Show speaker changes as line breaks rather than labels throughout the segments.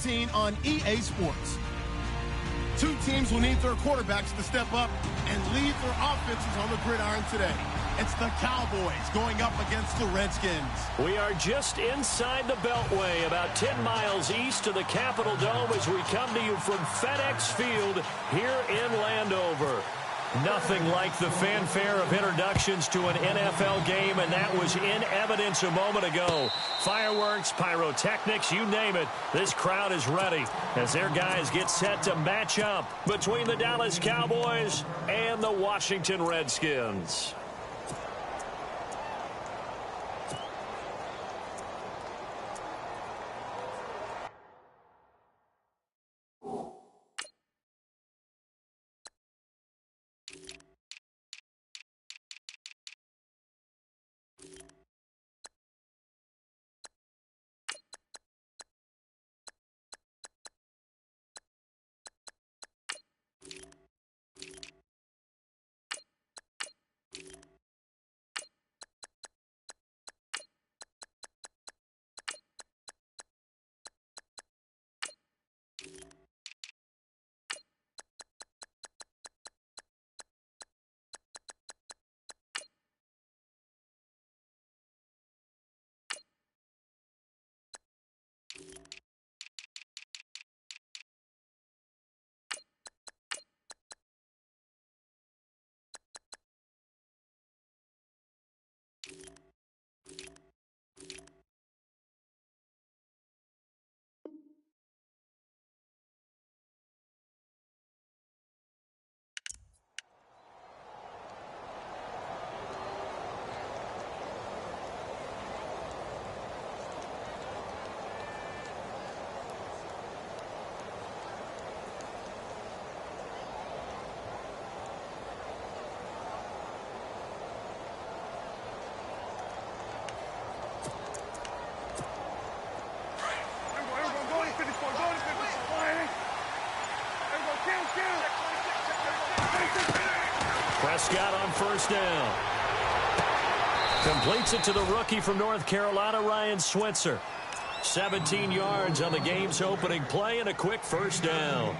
17 on EA Sports. Two teams will need their quarterbacks to step up and lead their offenses on the gridiron today. It's the Cowboys going up against the Redskins.
We are just inside the Beltway, about 10 miles east of the Capitol Dome as we come to you from FedEx Field here in Landover. Nothing like the fanfare of introductions to an NFL game, and that was in evidence a moment ago. Fireworks, pyrotechnics, you name it. This crowd is ready as their guys get set to match up between the Dallas Cowboys and the Washington Redskins. Prescott on first down. Completes it to the rookie from North Carolina, Ryan Switzer. 17 yards on the game's opening play and a quick first down.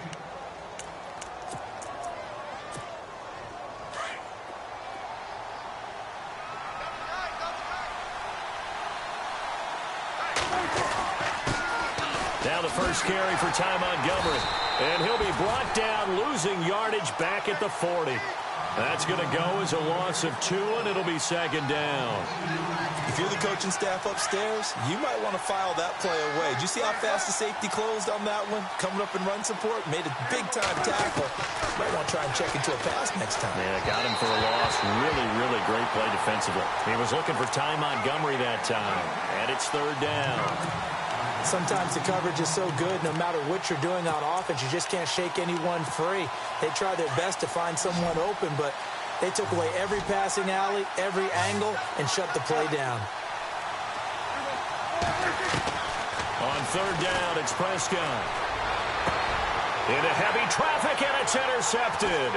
Now the first carry for Ty Montgomery. And he'll be brought down, losing yardage back at the 40. That's going to go as a loss of 2, and it'll be second down.
If you're the coaching staff upstairs, you might want to file that play away. Did you see how fast the safety closed on that one? Coming up in run support, made a big-time tackle. Might want to try and check into a pass next time.
Yeah, got him for a loss. Really, really great play defensively. He was looking for Ty Montgomery that time, and it's third down.
Sometimes the coverage is so good, no matter what you're doing on offense, you just can't shake anyone free. They try their best to find someone open, but they took away every passing alley, every angle, and shut the play down.
On third down, it's Prescott. Into heavy traffic, and it's intercepted.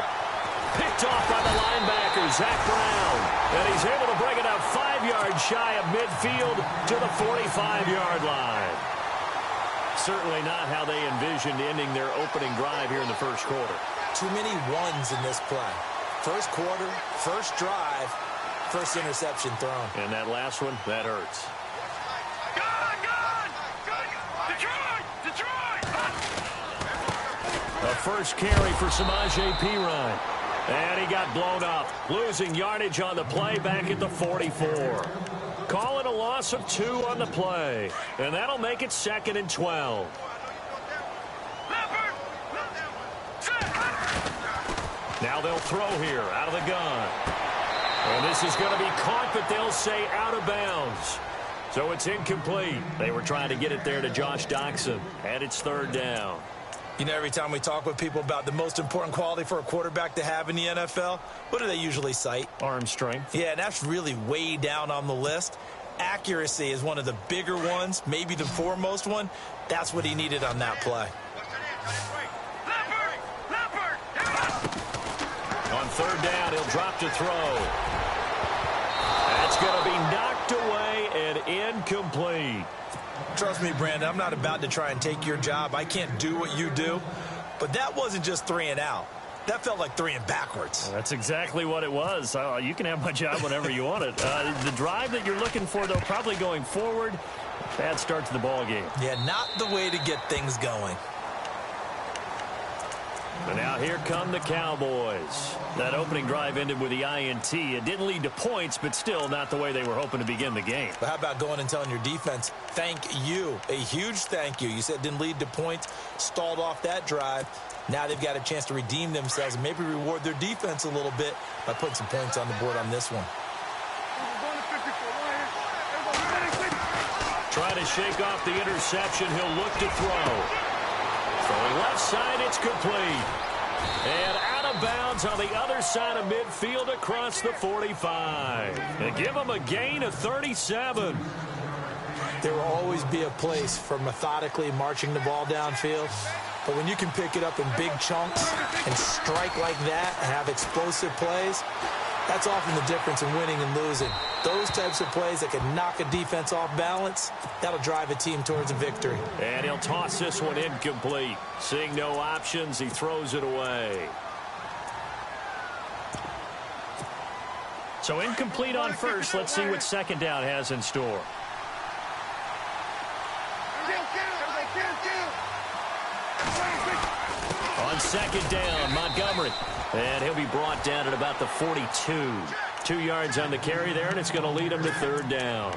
Picked off by the linebacker, Zach Brown. And he's able to bring it up 5 yards shy of midfield to the 45-yard line. Certainly not how they envisioned ending their opening drive here in the first quarter.
Too many ones in this play. First quarter, first drive, first interception thrown.
And that last one, that hurts. The first carry for Samaje Perine. And he got blown up, losing yardage on the play back at the 44. Call it a loss of 2 on the play. And that'll make it 2nd and 12. Now they'll throw here out of the gun. And this is going to be caught, but they'll say out of bounds. So it's incomplete. They were trying to get it there to Josh Doxson. And it's third down.
You know, every time we talk with people about the most important quality for a quarterback to have in the NFL, what do they usually cite?
Arm strength.
Yeah, that's really way down on the list. Accuracy is one of the bigger ones, maybe the foremost one. That's what he needed on that play.
On third down, he'll drop to throw. That's going to be knocked away and incomplete.
Trust me, Brandon, I'm not about to try and take your job. I can't do what you do. But that wasn't just 3 and out. That felt like 3 and backwards.
That's exactly what it was. You can have my job whenever you want it. The drive that you're looking for, though, probably going forward. Bad start to the ball game.
Yeah, not the way to get things going.
And now here come the Cowboys. That opening drive ended with the INT. It didn't lead to points, but still not the way they were hoping to begin the game.
But how about going and telling your defense, thank you, a huge thank you. You said it didn't lead to points, stalled off that drive. Now they've got a chance to redeem themselves and maybe reward their defense a little bit by putting some points on the board on this one.
Try to shake off the interception. He'll look to throw. Throwing left side, it's complete. And out of bounds on the other side of midfield across the 45. And give him a gain of 37.
There will always be a place for methodically marching the ball downfield. But when you can pick it up in big chunks and strike like that and have explosive plays, that's often the difference in winning and losing. Those types of plays that can knock a defense off balance, that'll drive a team towards a victory.
And he'll toss this one incomplete. Seeing no options, he throws it away. So incomplete on first. Let's see what second down has in store. On second down, Montgomery. And he'll be brought down at about the 42. 2 yards on the carry there, and it's going to lead him to third down.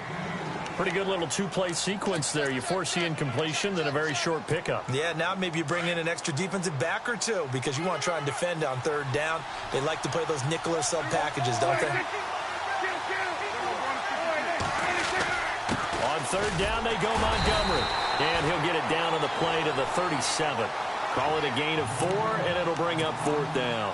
Pretty good little two-play sequence there. You force the incompletion, then a very short pickup.
Yeah, now maybe you bring in an extra defensive back or two because you want to try and defend on third down. They like to play those nickel or sub packages, don't they?
On third down, they go Montgomery. And he'll get it down on the play to the 37. Call it a gain of 4, and it'll bring up fourth down.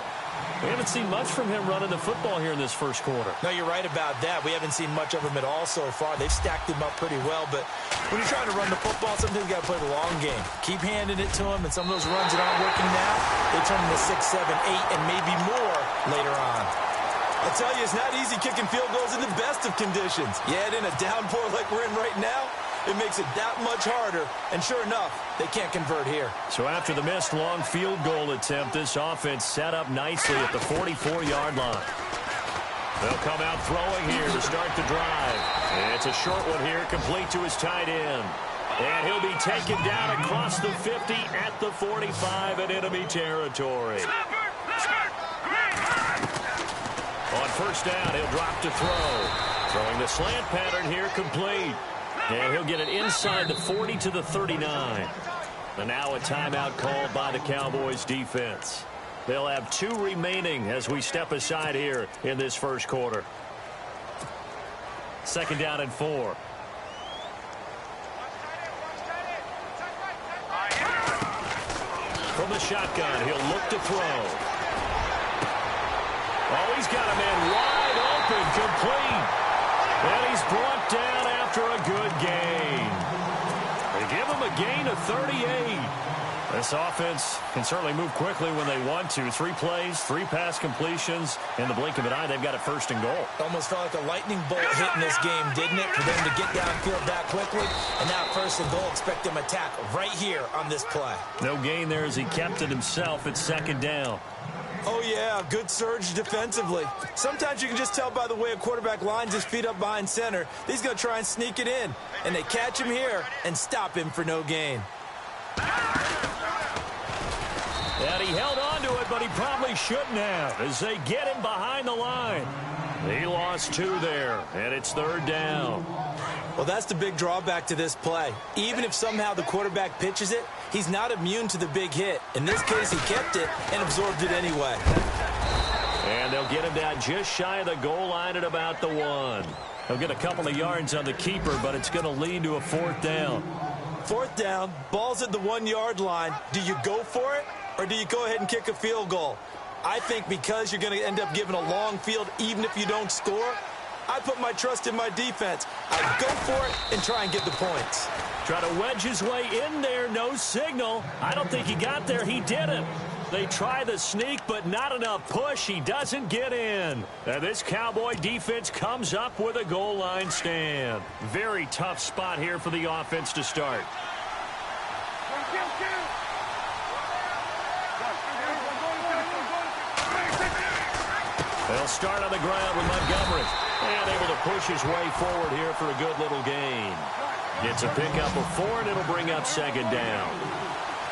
We haven't seen much from him running the football here in this first quarter.
No, you're right about that. We haven't seen much of him at all so far. They've stacked him up pretty well, but when you're trying to run the football, sometimes you got to play the long game. Keep handing it to him, and some of those runs that aren't working now, they turn into 6, 7, 8, and maybe more later on. I tell you, it's not easy kicking field goals in the best of conditions. Yeah, in a downpour like we're in right now, it makes it that much harder, and sure enough, they can't convert here.
So after the missed long field goal attempt, this offense set up nicely at the 44-yard line. They'll come out throwing here to start the drive. It's a short one here, complete to his tight end. And he'll be taken down across the 50 at the 45 in enemy territory. On first down, he'll drop to throw. Throwing the slant pattern here, complete. And he'll get it inside the 40 to the 39. And now a timeout called by the Cowboys defense. They'll have 2 remaining as we step aside here in this first quarter. Second down and 4. From the shotgun, he'll look to throw. Oh, he's got a man wide open, complete. And he's brought down after a good gain. They give him a gain of 38. This offense can certainly move quickly when they want to. 3 plays, 3 pass completions. In the blink of an eye, they've got it first and goal.
Almost felt like a lightning bolt hit in this game, didn't it? For them to get downfield that quickly. And now first and goal, expect them to tackle right here on this play.
No gain there as he kept it himself at second down.
Oh, yeah, good surge defensively. Sometimes you can just tell by the way a quarterback lines his feet up behind center. He's going to try and sneak it in. And they catch him here and stop him for no gain.
And he held on to it, but he probably shouldn't have as they get him behind the line. He lost 2 there, and it's third down.
Well, that's the big drawback to this play. Even if somehow the quarterback pitches it, he's not immune to the big hit. In this case, he kept it and absorbed it anyway.
And they'll get him down just shy of the goal line at about the 1. He'll get a couple of yards on the keeper, but it's going to lead to a fourth down.
Fourth down, ball's at the 1-yard line. Do you go for it, or do you go ahead and kick a field goal? I think because you're going to end up giving a long field even if you don't score, I put my trust in my defense. I go for it and try and get the points.
Try to wedge his way in there, no signal. I don't think he got there. He didn't. They try the sneak, but not enough push. He doesn't get in. And this Cowboy defense comes up with a goal line stand. Very tough spot here for the offense to start. They'll start on the ground with Montgomery. And able to push his way forward here for a good little gain. Gets a pickup of 4, and it'll bring up second down.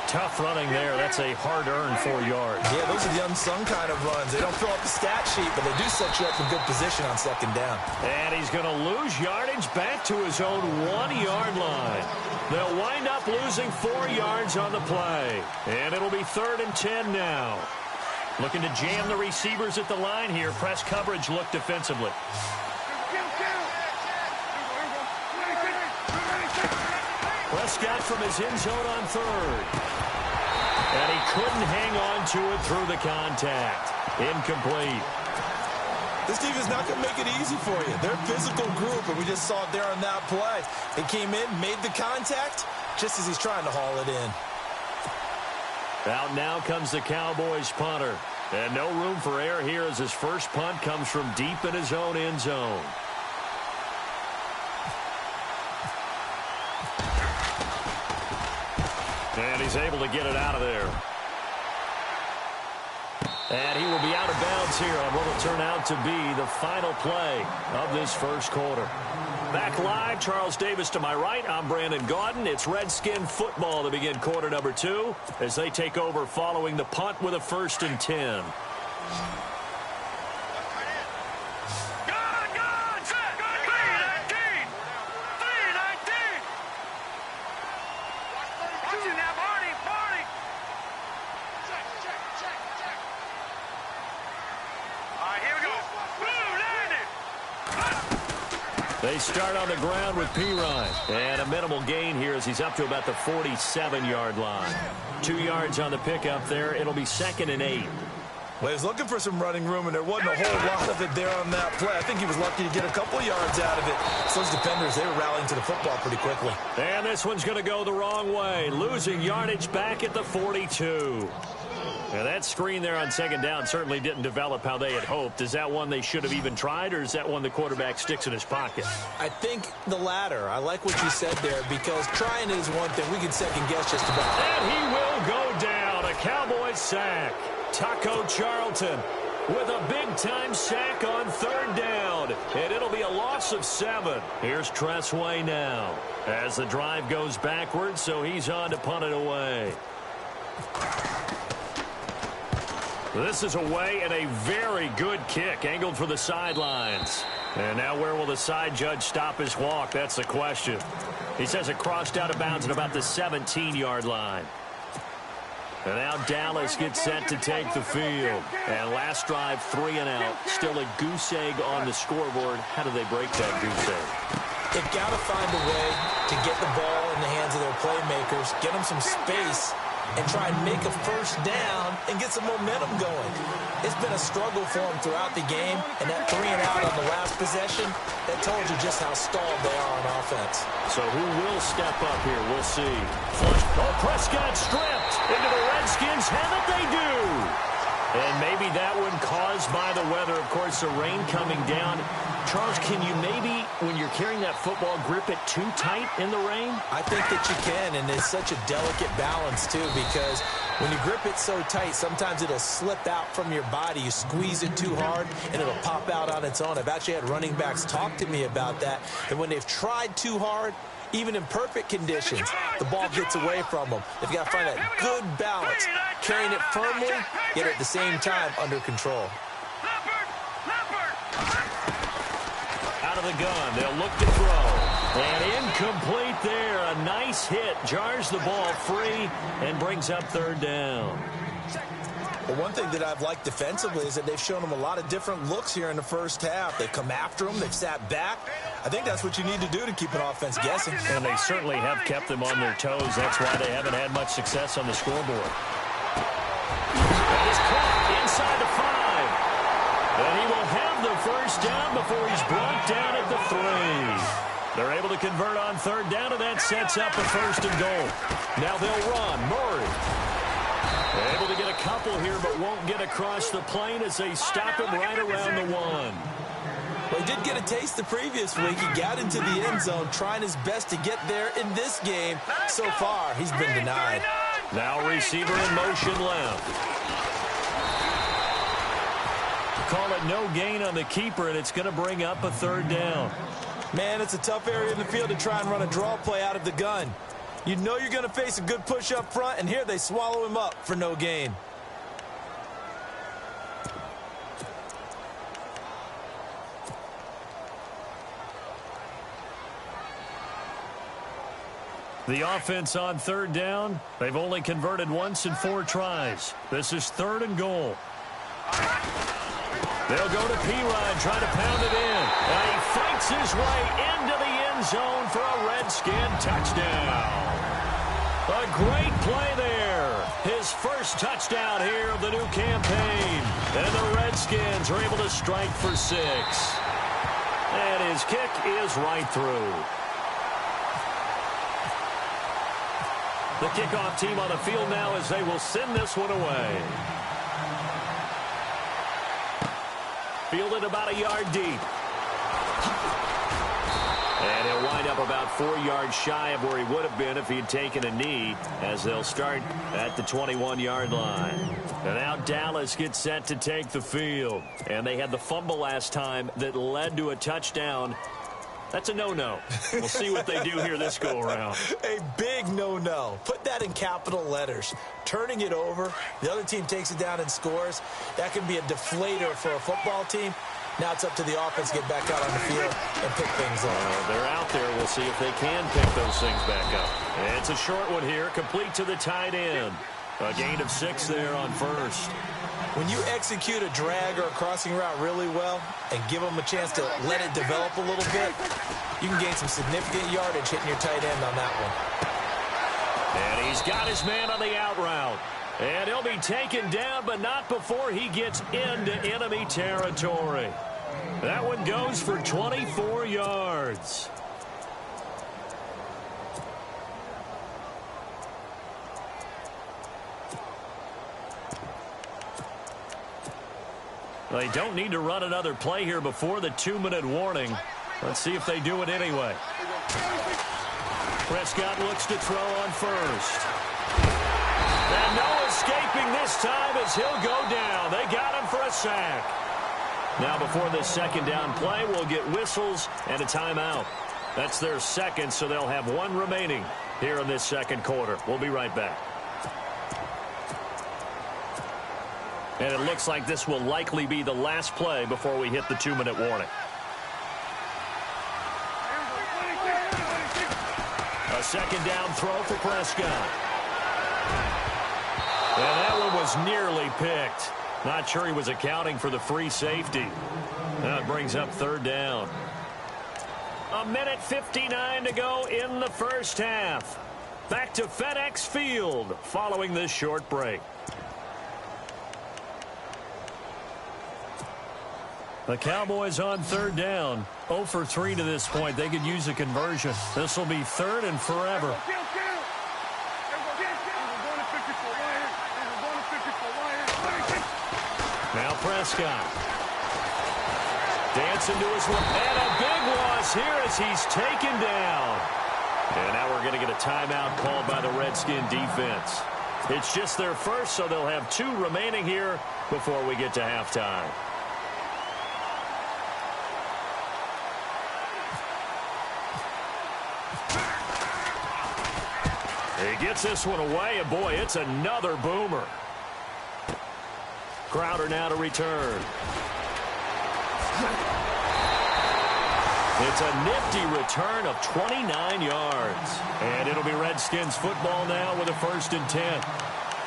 Tough running there. That's a hard-earned 4 yards.
Yeah, those are the unsung kind of runs. They don't fill up the stat sheet, but they do set you up in good position on second down.
And he's going to lose yardage back to his own 1-yard line. They'll wind up losing 4 yards on the play. And it'll be 3rd and 10 now. Looking to jam the receivers at the line here. Press coverage look defensively. Prescott from his end zone on 3rd. And he couldn't hang on to it through the contact. Incomplete.
This team is not going to make it easy for you. They're a physical group, and we just saw it there on that play. They came in, made the contact, just as he's trying to haul it in.
Out now comes the Cowboys punter. And no room for error here as his first punt comes from deep in his own end zone. And he's able to get it out of there. And he will be out of bounds here on what will turn out to be the final play of this first quarter. Back live, Charles Davis to my right. I'm Brandon Gaudin. It's Redskin football to begin quarter number 2 as they take over following the punt with a 1st and 10. They start on the ground with Pirine. And a minimal gain here as he's up to about the 47-yard line. 2 yards on the pickup there. It'll be 2nd and 8.
Well, he was looking for some running room, and there wasn't a whole lot of it there on that play. I think he was lucky to get a couple yards out of it. So those defenders, they were rallying to the football pretty quickly.
And this one's going to go the wrong way. Losing yardage back at the 42. Now, that screen there on second down certainly didn't develop how they had hoped. Is that one they should have even tried, or is that one the quarterback sticks in his pocket?
I think the latter. I like what you said there, because trying is one thing. We can second-guess just about.
And he will go down. A Cowboys sack. Taco Charlton with a big-time sack on 3rd down. And it'll be a loss of 7. Here's Tressway now as the drive goes backwards, so he's on to punt it away. This is away and a very good kick angled for the sidelines. And now where will the side judge stop his walk? That's the question. He says it crossed out of bounds at about the 17-yard line. And now Dallas gets set to take the field. And last drive, 3 and out. Still a goose egg on the scoreboard. How do they break that goose egg?
They've got to find a way to get the ball in the hands of their playmakers, get them some space, and try and make a first down and get some momentum going. It's been a struggle for them throughout the game, and that 3 and out on the last possession, that told you just how stalled they are on offense.
So who will step up here? We'll see. Flush. Oh, Prescott stripped into the Redskins. Have it, they do. And maybe that one caused by the weather. Of course, the rain coming down. Charles, can you maybe, when you're carrying that football, grip it too tight in the rain?
I think that you can, and it's such a delicate balance, too, because when you grip it so tight, sometimes it'll slip out from your body. You squeeze it too hard, and it'll pop out on its own. I've actually had running backs talk to me about that, and when they've tried too hard, even in perfect conditions, the ball gets away from them. They've got to find that good balance, carrying it firmly, yet at the same time under control.
Out of the gun, they'll look to throw. And incomplete there. A nice hit. Jars the ball free and brings up 3rd down.
Well, one thing that I've liked defensively is that they've shown them a lot of different looks here in the first half. They've come after them. They've sat back. I think that's what you need to do to keep an offense guessing.
And they certainly have kept them on their toes. That's why they haven't had much success on the scoreboard. That is caught inside the 5. And he will have the first down before he's brought down at the 3. They're able to convert on 3rd down, and that sets up a 1st and goal. Now they'll run. Murray. Able to get a couple here, but won't get across the plane as they stop him right around the 1.
Well, he did get a taste the previous week. He got into the end zone, trying his best to get there in this game. So far, he's been denied.
Now receiver in motion left. Call it no gain on the keeper, and it's going to bring up a 3rd down.
Man, it's a tough area in the field to try and run a draw play out of the gun. You know you're going to face a good push up front, and here they swallow him up for no gain.
The offense on 3rd down. They've only converted once in 4 tries. This is 3rd and goal. They'll go to P-Rod, try to pound it in. And he fights his way into the end zone for a Redskin touchdown. A great play there. His first touchdown here of the new campaign. And the Redskins are able to strike for 6. And his kick is right through. The kickoff team on the field now as they will send this one away. Fielded about a yard deep. And he'll wind up about 4 yards shy of where he would have been if he had taken a knee, as they'll start at the 21-yard line. And now Dallas gets set to take the field. And they had the fumble last time that led to a touchdown. That's a no-no. We'll see what they do here this go-around.
A big no-no. Put that in capital letters. Turning it over, the other team takes it down and scores. That can be a deflator for a football team. Now it's up to the offense to get back out on the field and pick things up.
They're out there. We'll see if they can pick those things back up. And it's a short one here, complete to the tight end. A gain of 6 there on 1st.
When you execute a drag or a crossing route really well and give them a chance to let it develop a little bit, you can gain some significant yardage hitting your tight end on that one.
And he's got his man on the out route. And he'll be taken down, but not before he gets into enemy territory. That one goes for 24 yards. They don't need to run another play here before the 2-minute warning. Let's see if they do it anyway. Prescott looks to throw on 1st. And no escaping this time as he'll go down. They got him for a sack. Now before this 2nd down play, we'll get whistles and a timeout. That's their 2nd, so they'll have 1 remaining here in this 2nd quarter. We'll be right back. And it looks like this will likely be the last play before we hit the 2-minute warning. A 2nd down throw for Prescott. And that one was nearly picked. Not sure he was accounting for the free safety. Now it brings up 3rd down. 1:59 to go in the first half. Back to FedEx Field following this short break. The Cowboys on 3rd down. 0 for 3 to this point. They could use a conversion. This will be 3rd and forever. Now Prescott. Dancing to his one. And a big loss here as he's taken down. And now we're going to get a timeout called by the Redskin defense. It's just their first, so they'll have 2 remaining here before we get to halftime. He gets this one away, and boy, it's another boomer. Crowder now to return. It's a nifty return of 29 yards. And it'll be Redskins football now with a 1st and 10.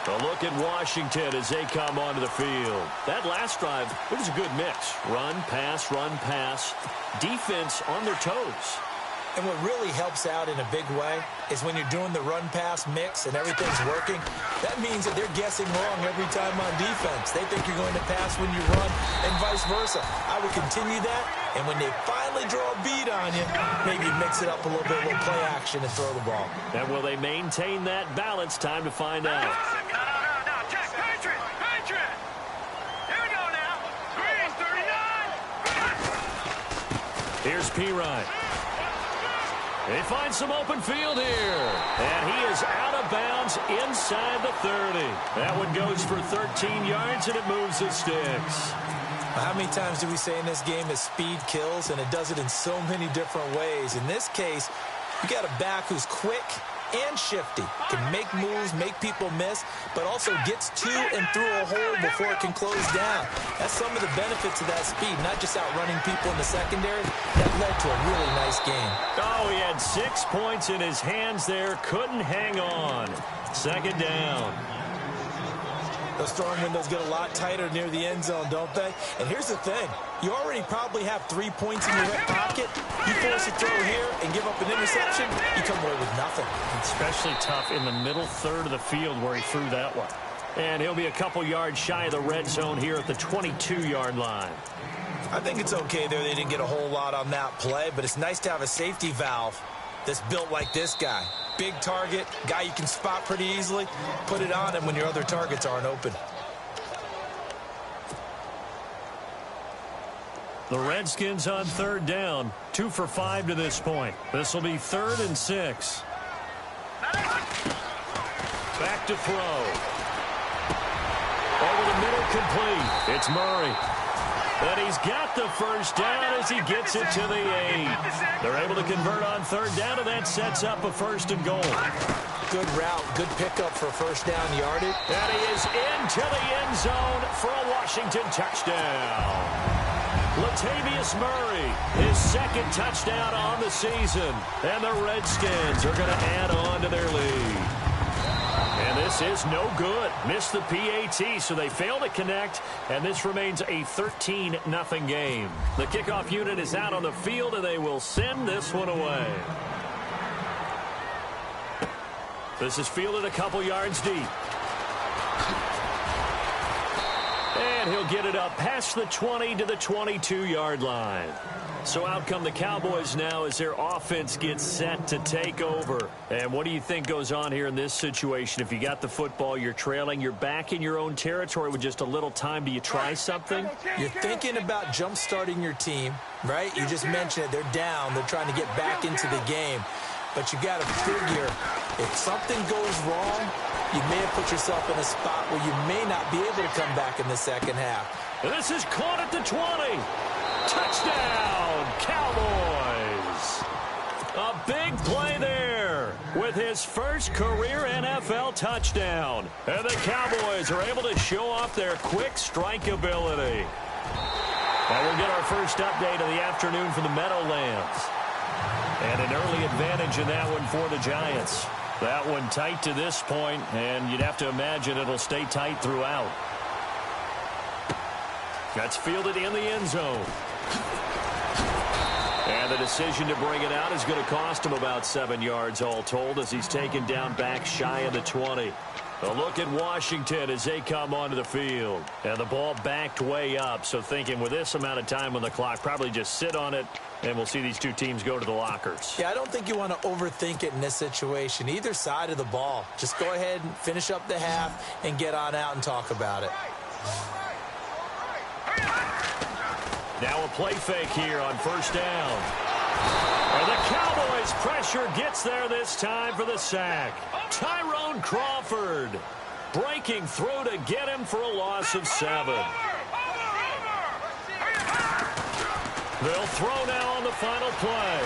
A look at Washington as they come onto the field. That last drive, it was a good mix. Run, pass, defense on their toes.
And what really helps out in a big way is when you're doing the run-pass mix and everything's working, that means that they're guessing wrong every time on defense. They think you're going to pass when you run and vice versa. I would continue that, and when they finally draw a beat on you, maybe mix it up a little bit, a little play action and throw the ball.
And will they maintain that balance? Time to find out. Here's Pirine. They find some open field here. And he is out of bounds inside the 30. That one goes for 13 yards, and it moves the sticks.
How many times do we say in this game that speed kills, and it does it in so many different ways? In this case, you got a back who's quick and shifty, can make moves, make people miss, but also gets to and through a hole before it can close down. That's some of the benefits of that speed, not just outrunning people in the secondary. That led to a really nice game.
Oh, he had 6 points in his hands there, couldn't hang on. Second down.
Those throwing windows get a lot tighter near the end zone, don't they? And here's the thing. You already probably have 3 points in your hip pocket. You force a throw here and give up an interception, you come away with nothing.
Especially tough in the middle third of the field where he threw that one. And he'll be a couple yards shy of the red zone here at the 22-yard line.
I think it's okay there. They didn't get a whole lot on that play, but it's nice to have a safety valve that's built like this guy. Big target, guy you can spot pretty easily. Put it on him when your other targets aren't open.
The Redskins on third down. 2 for 5 to this point. This will be 3rd and 6. Back to throw. Over the middle, complete. It's Murray. And he's got the first down as he gets it to the 8. They're able to convert on third down, and that sets up a 1st and goal.
Good route, good pickup for first down yardage.
And he is into the end zone for a Washington touchdown. Latavius Murray, his 2nd touchdown on the season. And the Redskins are going to add on to their lead. And this is no good. Missed the PAT, so they fail to connect, and this remains a 13-0 game. The kickoff unit is out on the field, and they will send this one away. This is fielded a couple yards deep. And he'll get it up past the 20 to the 22-yard line. So out come the Cowboys now as their offense gets set to take over. And what do you think goes on here in this situation? If you got the football, you're trailing, you're back in your own territory with just a little time. Do you try something?
You're thinking about jump-starting your team, right? You just mentioned it. They're down. They're trying to get back into the game. But you got to figure if something goes wrong, you may have put yourself in a spot where you may not be able to come back in the second half.
And this is caught at the 20. Touchdown, Cowboys. A big play there with his first career NFL touchdown. And the Cowboys are able to show off their quick strike ability. And we'll get our first update of the afternoon from the Meadowlands. And an early advantage in that one for the Giants. That one tight to this point, and you'd have to imagine it'll stay tight throughout. That's fielded in the end zone. And the decision to bring it out is going to cost him about 7 yards all told as he's taken down back shy of the 20. A look at Washington as they come onto the field. And the ball backed way up, so thinking with this amount of time on the clock, probably just sit on it, and we'll see these two teams go to the lockers.
Yeah, I don't think you want to overthink it in this situation. Either side of the ball. Just go ahead and finish up the half and get on out and talk about it.
Now a play fake here on first down. And the Cowboys pressure gets there this time for the sack. Tyrone Crawford breaking through to get him for a loss of 7. They'll throw now on the final play.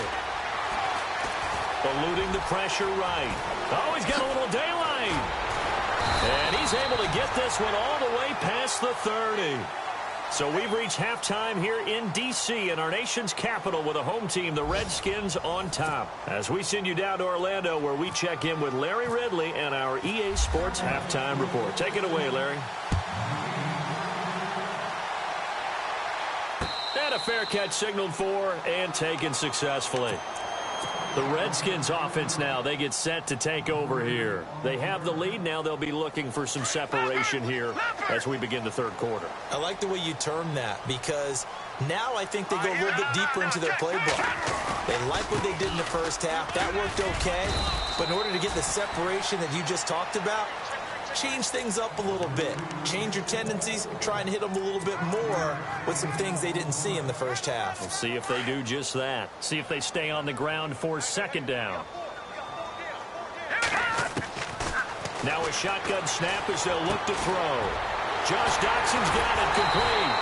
Eluding the pressure right. Oh, he's got a little daylight. And he's able to get this one all the way past the 30. So we've reached halftime here in D.C. in our nation's capital with a home team, the Redskins, on top. As we send you down to Orlando where we check in with Larry Ridley and our EA Sports Halftime Report. Take it away, Larry. And a fair catch signaled for and taken successfully. The Redskins offense now, they get set to take over here. They have the lead now. They'll be looking for some separation here as we begin the third quarter.
I like the way you term that because now I think they go a little bit deeper into their playbook. They like what they did in the first half. That worked okay. But in order to get the separation that you just talked about,
change things up a little bit. Change your tendencies, try and hit them a little bit more with some things they didn't see in the first half.
We'll see if they do just that. See if they stay on the ground for second down. Now a shotgun snap as they'll look to throw. Josh Doxson's got it complete.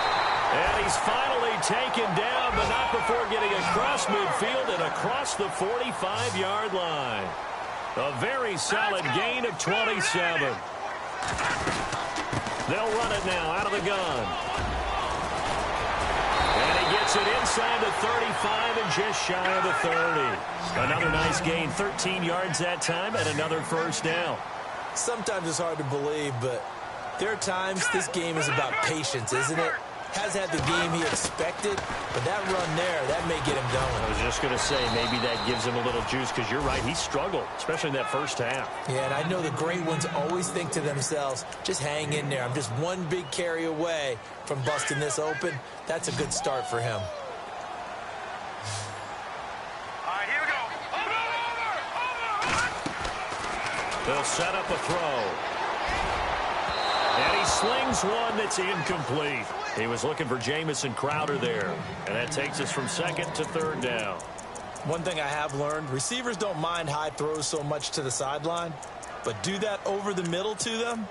And he's finally taken down, but not before getting across midfield and across the 45-yard line. A very solid gain of 27. They'll run it now out of the gun. And he gets it inside the 35 and just shy of the 30. Another nice gain, 13 yards that time, and another first down.
Sometimes it's hard to believe, but there are times this game is about patience, isn't it? Has had the game he expected, but that run there, that may get him going.
I was just going to say, maybe that gives him a little juice, because you're right, he struggled, especially in that first half.
Yeah, and I know the great ones always think to themselves, just hang in there. I'm just one big carry away from busting this open. That's a good start for him.
All right, here we go. Over.
They'll set up a throw. And he slings one that's incomplete. He was looking for Jamison Crowder there. And that takes us from second to third down.
One thing I have learned, receivers don't mind high throws so much to the sideline, but do that over the middle to them.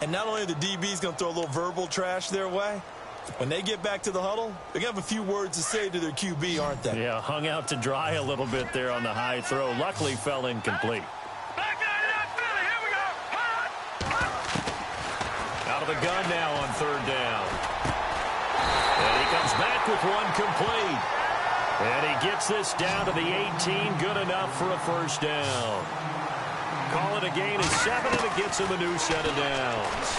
And not only are the DBs going to throw a little verbal trash their way, when they get back to the huddle, they're going to have a few words to say to their QB, aren't they?
Yeah, hung out to dry a little bit there on the high throw. Luckily fell incomplete. Out of the gun now on third down. And he comes back with one complete. And he gets this down to the 18. Good enough for a first down. Call it a gain of 7, and it gets him a new set of downs.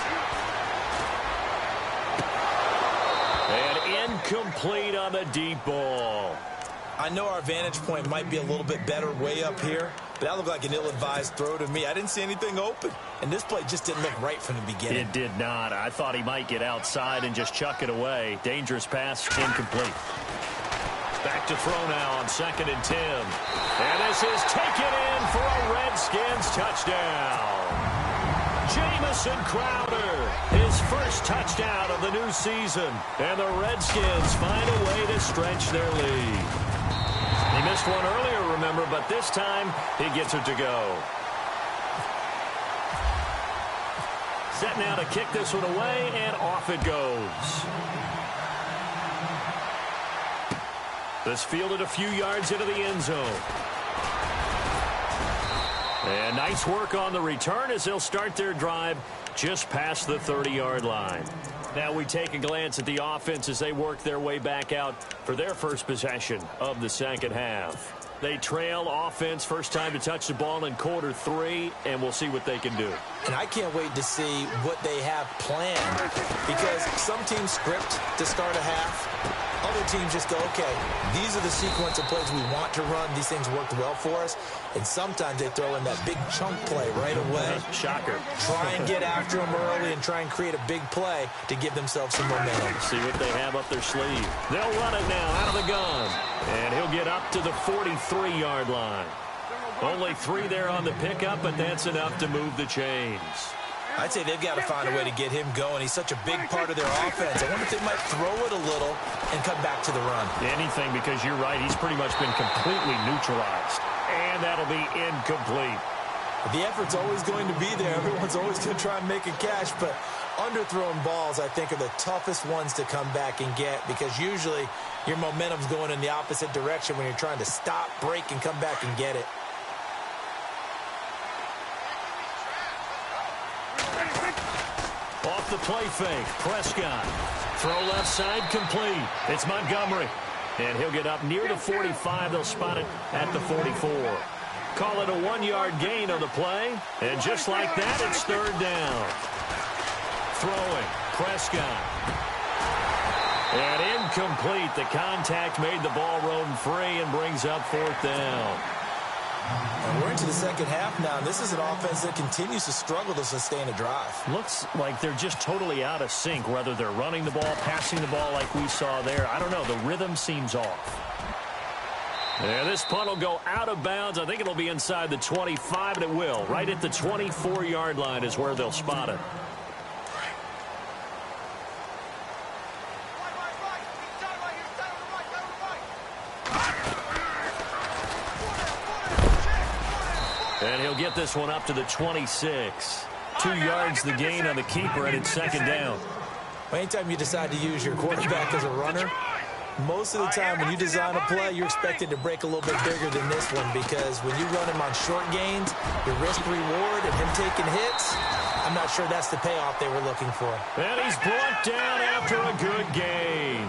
And incomplete on the deep ball.
I know our vantage point might be a little bit better way up here, but that looked like an ill-advised throw to me. I didn't see anything open, and this play just didn't look right from the beginning.
It did not. I thought he might get outside and just chuck it away. Dangerous pass, incomplete. Back to throw now on 2nd and 10. And this is taken in for a Redskins touchdown. Jamison Crowder, his first touchdown of the new season. And the Redskins find a way to stretch their lead. He missed one earlier, remember, but this time he gets it to go. Set now to kick this one away, and off it goes. This fielded a few yards into the end zone. And nice work on the return as they'll start their drive just past the 30-yard line. Now we take a glance at the offense as they work their way back out for their first possession of the second half. They trail offense, first time to touch the ball in quarter 3, and we'll see what they can do.
And I can't wait to see what they have planned, because some teams script to start a half. Other teams just go, okay, these are the sequence of plays we want to run. These things worked well for us. And sometimes they throw in that big chunk play right away.
Shocker.
Try and get after them early and try and create a big play to give themselves some momentum.
See what they have up their sleeve. They'll run it now out of the gun. And he'll get up to the 43-yard line. Only 3 there on the pickup, but that's enough to move the chains.
I'd say they've got to find a way to get him going. He's such a big part of their offense. I wonder if they might throw it a little and come back to the run.
Anything, because you're right. He's pretty much been completely neutralized. And that'll be incomplete.
The effort's always going to be there. Everyone's always going to try and make a catch, but underthrown balls, I think, are the toughest ones to come back and get, because usually your momentum's going in the opposite direction when you're trying to stop, break, and come back and get it.
Off the play fake, Prescott. Throw left side, complete. It's Montgomery. And he'll get up near the 45. They'll spot it at the 44. Call it a 1-yard gain on the play. And just like that, it's third down. Throwing, Prescott. And incomplete. The contact made the ball roam free and brings up 4th down.
And we're into the second half now, and this is an offense that continues to struggle to sustain a drive.
Looks like they're just totally out of sync, whether they're running the ball, passing the ball like we saw there. I don't know. The rhythm seems off. And this punt will go out of bounds. I think it'll be inside the 25, and it will. Right at the 24-yard line is where they'll spot it. And he'll get this one up to the 26. 2 yards the gain on the keeper, and it's second down.
Anytime you decide to use your quarterback as a runner, most of the time when you design a play, you're expected to break a little bit bigger than this one, because when you run him on short gains, your risk-reward and him taking hits, I'm not sure that's the payoff they were looking for.
And he's brought down after a good gain.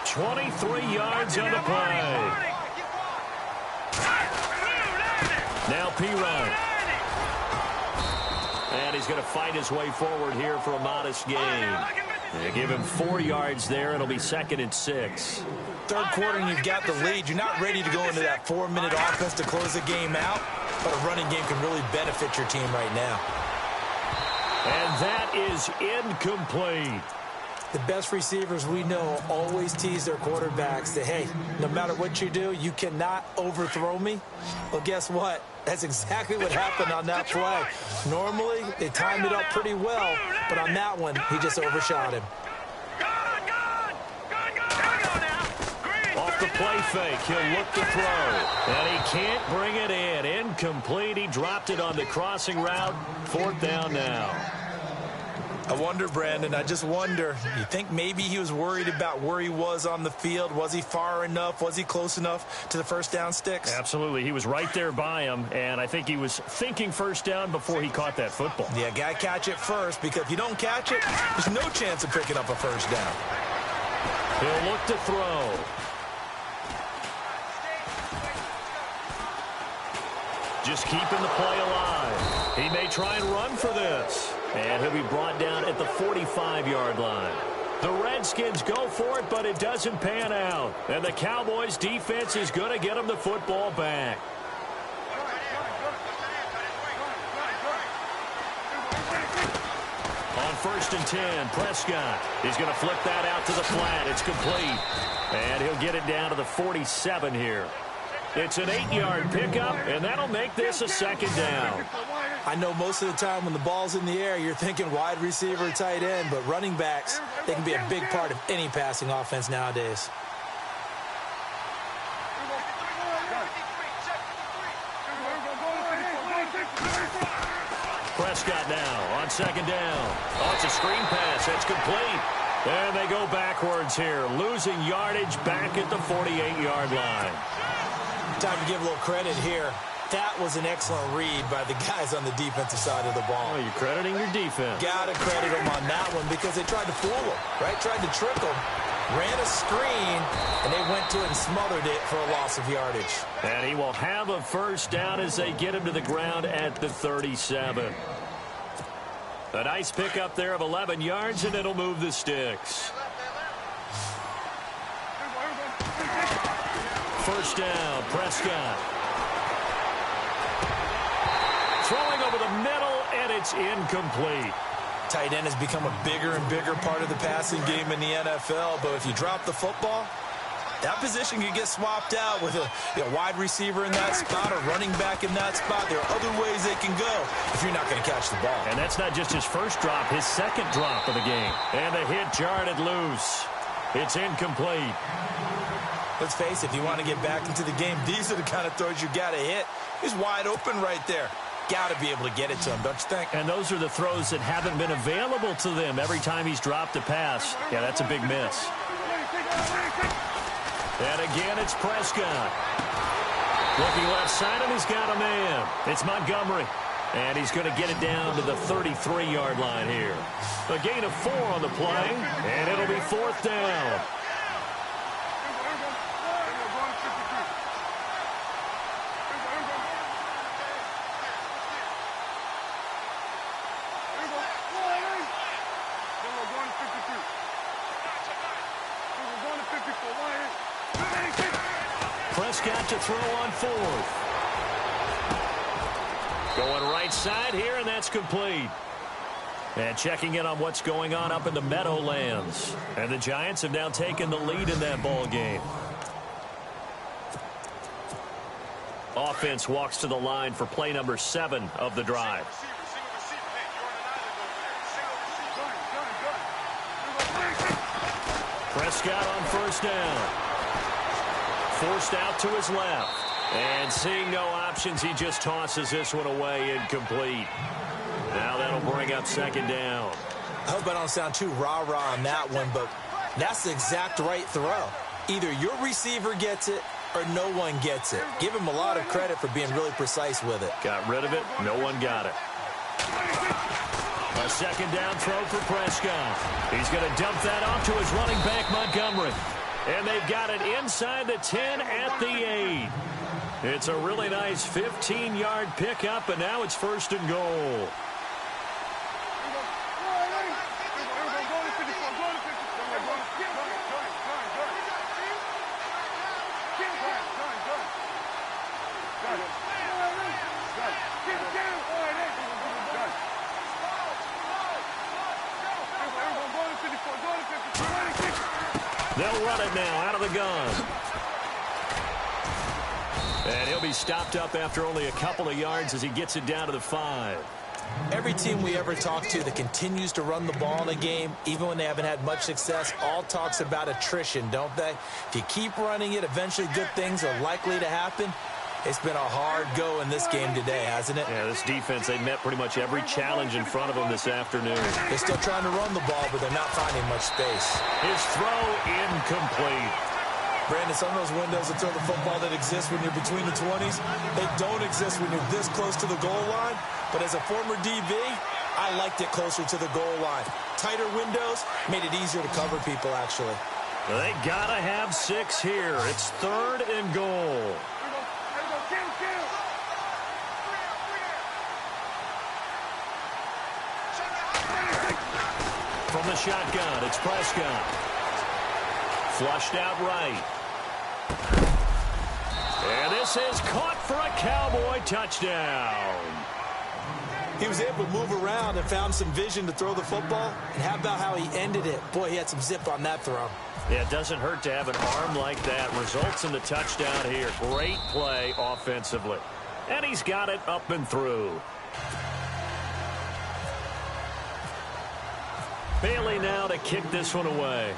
23 yards on the play. Now P-Ryan. And he's going to fight his way forward here for a modest gain. They give him 4 yards there. It'll be second and 6.
Third quarter and you've got the lead. You're not ready to go into that 4-minute offense to close the game out, but a running game can really benefit your team right now.
And that is incomplete.
The best receivers we know always tease their quarterbacks that, hey, no matter what you do, you cannot overthrow me. Well, guess what? That's exactly what happened on that play. Normally, they timed it up pretty well, but on that one, he just overshot him.
Off the play fake, he'll look to throw. And he can't bring it in. Incomplete. He dropped it on the crossing route. 4th down now.
I wonder, Brandon, I just wonder, you think maybe he was worried about where he was on the field? Was he far enough? Was he close enough to the first down sticks?
Absolutely. He was right there by him, and I think he was thinking first down before he caught that football.
Yeah, got to catch it first, because if you don't catch it, there's no chance of picking up a first down.
He'll look to throw. Just keeping the play alive. He may try and run for this. And he'll be brought down at the 45-yard line. The Redskins go for it, but it doesn't pan out. And the Cowboys defense is going to get him the football back. On 1st and 10, Prescott. He's going to flip that out to the flat. It's complete. And he'll get it down to the 47 here. It's an 8-yard pickup, and that'll make this a second down.
I know most of the time when the ball's in the air, you're thinking wide receiver, tight end, but running backs, they can be a big part of any passing offense nowadays.
Prescott now on 2nd down. Oh, it's a screen pass. That's complete. And they go backwards here, losing yardage back at the 48-yard line.
Time to give a little credit here. That was an excellent read by the guys on the defensive side of the ball.
Oh, you're crediting your defense.
Got to credit them on that one because they tried to fool them, right? Tried to trick them, ran a screen, and they went to it and smothered it for a loss of yardage.
And he will have a first down as they get him to the ground at the 37. A nice pickup there of 11 yards, and it'll move the sticks. First down, Prescott. Throwing over the middle, and it's incomplete.
Tight end has become a bigger and bigger part of the passing game in the NFL, but if you drop the football, that position can get swapped out with a wide receiver in that spot, a running back in that spot. There are other ways they can go if you're not going to catch the ball.
And that's not just his first drop, his second drop of the game. And the hit jarred it loose. It's incomplete.
Let's face it, if you want to get back into the game, these are the kind of throws you got to hit. He's wide open right there. Got to be able to get it to him, don't you think?
And those are the throws that haven't been available to them every time he's dropped a pass. Yeah, that's a big miss. And again, it's Prescott. Looking left side, and he's got a man. It's Montgomery. And he's going to get it down to the 33-yard line here. A gain of 4 on the play, and it'll be 4th down. Prescott to throw on 4th. Going right side here, and that's complete. And checking in on what's going on up in the Meadowlands. And the Giants have now taken the lead in that ball game. Offense walks to the line for play number 7 of the drive. Prescott on first down. Forced out to his left. And seeing no options, he just tosses this one away incomplete. Now that'll bring up second down.
I hope I don't sound too rah-rah on that one, but that's the exact right throw. Either your receiver gets it or no one gets it. Give him a lot of credit for being really precise with it.
Got rid of it. No one got it. A second down throw for Prescott. He's going to dump that off to his running back, Montgomery. And they've got it inside the 10 at the 8. It's a really nice 15-yard pickup, and now it's first and goal. They'll run it now out of the gun. And he'll be stopped up after only a couple of yards as he gets it down to the 5.
Every team we ever talk to that continues to run the ball in a game, even when they haven't had much success, all talks about attrition, don't they? If you keep running it, eventually good things are likely to happen. It's been a hard go in this game today, hasn't it?
Yeah, this defense, they met pretty much every challenge in front of them this afternoon.
They're still trying to run the ball, but they're not finding much space.
His throw incomplete.
Brandon, some of those windows that throw the football that exist when you're between the 20s, they don't exist when you're this close to the goal line. But as a former DB, I liked it closer to the goal line. Tighter windows made it easier to cover people, actually.
They gotta have 6 here. It's third and goal. From the shotgun, it's Prescott. Flushed out right. And this is caught for a Cowboy touchdown.
He was able to move around and found some vision to throw the football. And how about how he ended it? Boy, he had some zip on that throw.
Yeah, it doesn't hurt to have an arm like that. Results in the touchdown here. Great play offensively. And he's got it up and through. Bailey now to kick this one away.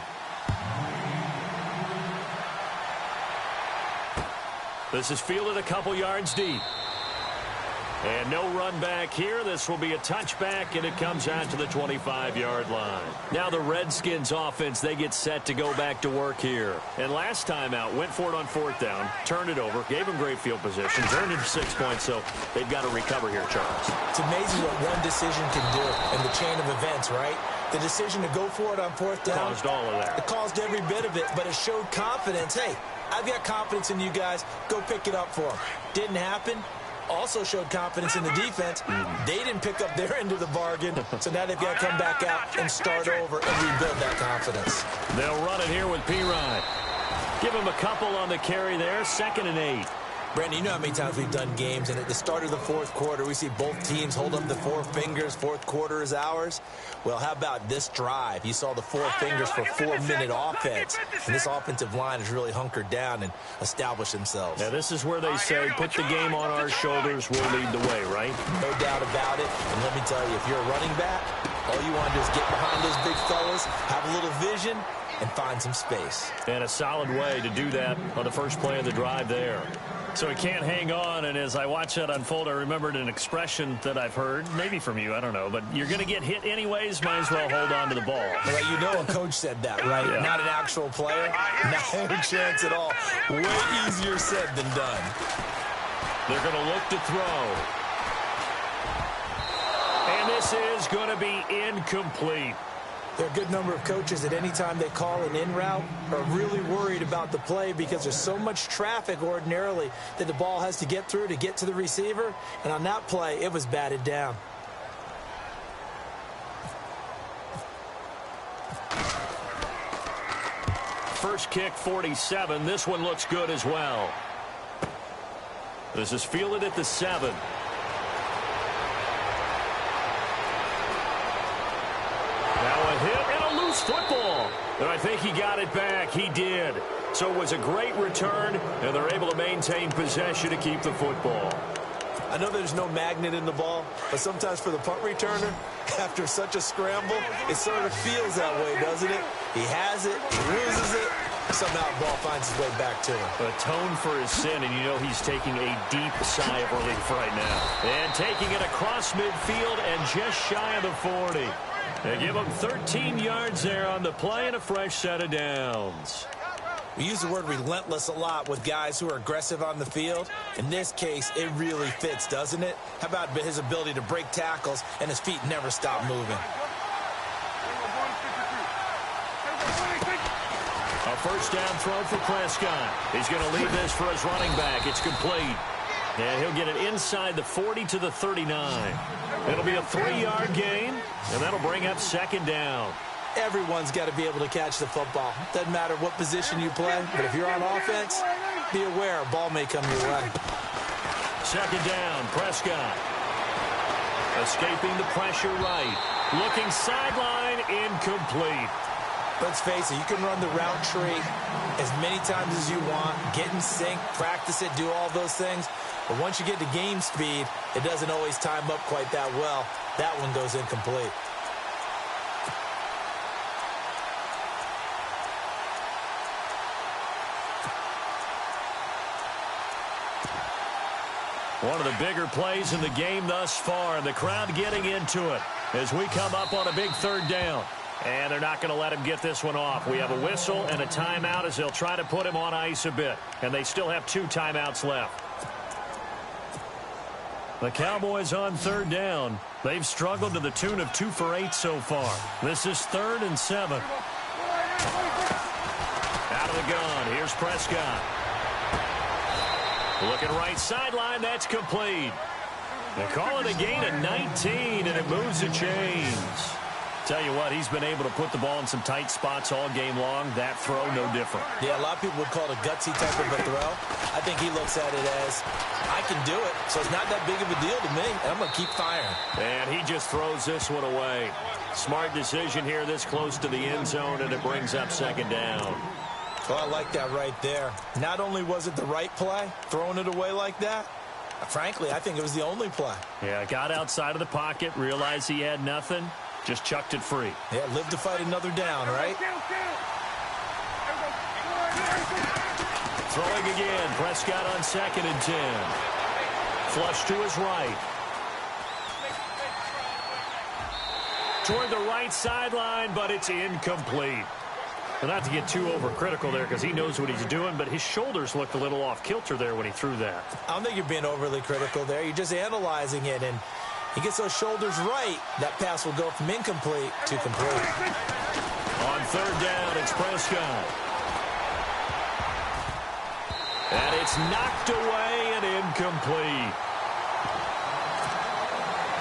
This is fielded a couple yards deep. And no run back here. This will be a touchback, and it comes out to the 25-yard line. Now the Redskins offense, they get set to go back to work here. And last time out, went for it on 4th down, turned it over, gave them great field position, turned it to 6 points, so they've got to recover here, Charles.
It's amazing what one decision can do in the chain of events, right? The decision to go for it on 4th down.
Caused all of that.
It caused every bit of it, but it showed confidence. Hey, I've got confidence in you guys. Go pick it up for them. Didn't happen. Also showed confidence in the defense. They didn't pick up their end of the bargain, so now they've got to come back out and start over and rebuild that confidence.
They'll run it here with P-Rod. Give him a couple on the carry there, 2nd and 8.
Brandon, you know how many times we've done games, and at the start of the 4th quarter, we see both teams hold up the 4 fingers, 4th quarter is ours. Well, how about this drive? You saw the 4 fingers for 4-minute offense, and this offensive line has really hunkered down and established themselves.
Now, this is where they say, put the game on our shoulders, we'll lead the way, right?
No doubt about it, and let me tell you, if you're a running back, all you want to do is get behind those big fellas, have a little vision, and find some space.
And a solid way to do that on the first play of the drive there. So he can't hang on, and as I watch that unfold, I remembered an expression that I've heard, maybe from you, I don't know, but you're going to get hit anyways, might as well hold on to the ball.
Well, you know a coach said that, right? Yeah. Not an actual player, not any chance at all. Way easier said than done.
They're going to look to throw. And this is going to be incomplete.
There are a good number of coaches at any time they call an in route are really worried about the play because there's so much traffic ordinarily that the ball has to get through to get to the receiver. And on that play, it was batted down.
First kick, 47. This one looks good as well. This is fielded at the 7. Now a hit and a loose football. And I think he got it back. He did. So it was a great return, and they're able to maintain possession to keep the football.
I know there's no magnet in the ball, but sometimes for the punt returner, after such a scramble, it sort of feels that way, doesn't it? He has it, he loses it, somehow the ball finds its way back to him.
Atone for his sin, and you know he's taking a deep sigh of relief right now. And taking it across midfield and just shy of the 40. They give him 13 yards there on the play and a fresh set of downs.
We use the word relentless a lot with guys who are aggressive on the field. In this case, it really fits, doesn't it? How about his ability to break tackles and his feet never stop moving?
A first down throw for Prescott. He's going to leave this for his running back. It's complete. And he'll get it inside the 40 to the 39. It'll be a 3-yard gain, and that'll bring up second down.
Everyone's got to be able to catch the football. Doesn't matter what position you play, but if you're on offense, be aware a ball may come your way.
Second down, Prescott. Escaping the pressure right. Looking sideline, incomplete.
Let's face it, you can run the route tree as many times as you want, get in sync, practice it, do all those things. But once you get to game speed, it doesn't always time up quite that well. That one goes incomplete.
One of the bigger plays in the game thus far, and the crowd getting into it as we come up on a big third down. And they're not going to let him get this one off. We have a whistle and a timeout as they'll try to put him on ice a bit. And they still have 2 timeouts left. The Cowboys on third down. They've struggled to the tune of 2 for 8 so far. This is 3rd and 7. Out of the gun, here's Prescott. Looking right sideline, that's complete. They call it a gain of 19, and it moves the chains. Tell you what, he's been able to put the ball in some tight spots all game long. That throw, no different.
Yeah, a lot of people would call it a gutsy type of a throw. I think he looks at it as, I can do it, so it's not that big of a deal to me, and I'm going to keep firing.
And he just throws this one away. Smart decision here this close to the end zone, and it brings up second down.
Well, I like that right there. Not only was it the right play, throwing it away like that, frankly, I think it was the only play.
Yeah, got outside of the pocket, realized he had nothing, just chucked it free.
Yeah, live to fight another down, right?
Throwing again, Prescott on 2nd and 10. Flush to his right. Toward the right sideline, but it's incomplete. Well, not to get too overcritical there because he knows what he's doing, but his shoulders looked a little off kilter there when he threw that.
I don't think you're being overly critical there. You're just analyzing it, and he gets those shoulders right. That pass will go from incomplete to complete.
On third down, it's Prescott. And it's knocked away and incomplete.